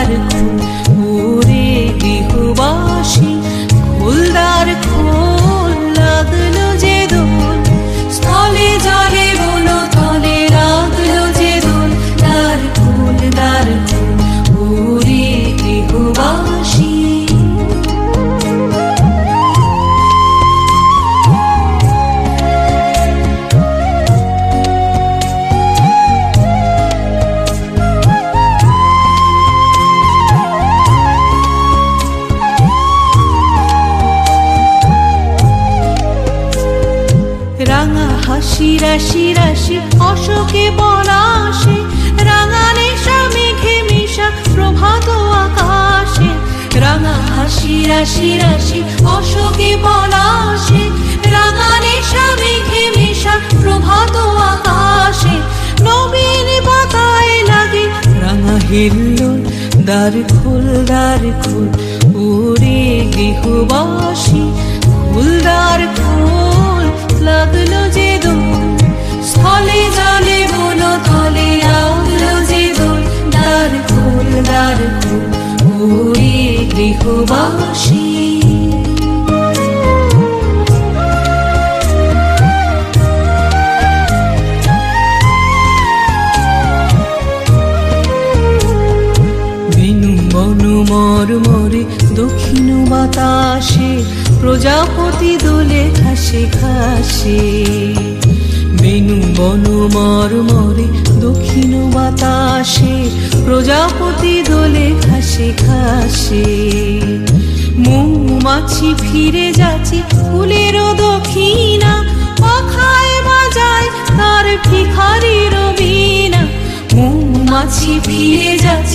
দ্বার খোল ওরে গৃহবাসী, খোল দ্বার খোল, লাগলো যে দোল, স্থলে জলে বলো তলে লাগলো যে দোল, দ্বার খোল ওরে গৃহবাসী। রাঙা হাসি রাশি রাশি অশোকে পলাশে, রাঙা নেশা মেঘে মিশা প্রভাত আকাশে, রাঙা হাসি রাশি রাশি অশোকে পলাশে, রাঙা নেশা মেঘে মিশা প্রভাত আকাশে, নবীন পাতায় লাগে রাঙা হিল্লোল, দ্বার খোল ওরে গৃহবাসী, খোল দ্বার খোল, লাগলো যে দোল, স্থলে জলে বলো তলে লাগলো যে দোল, দ্বার খোল ওরে গৃহবাসী। বেনু বনু মরমরে দক্ষিণ বাতাসে, প্রজাপতি দোলে ঘাসে ঘাসে, বেনু বনু মরমরে দক্ষিণ বাতাসে, প্রজাপতি দোলে ঘাসে ঘাসে, মৌমাছি ফিরে যাচ্ছে ফুলের দক্ষিণা, পাখায় বাজায় তার ভিখারির বীণা, মৌমাছি ফিরে যাচ্ছে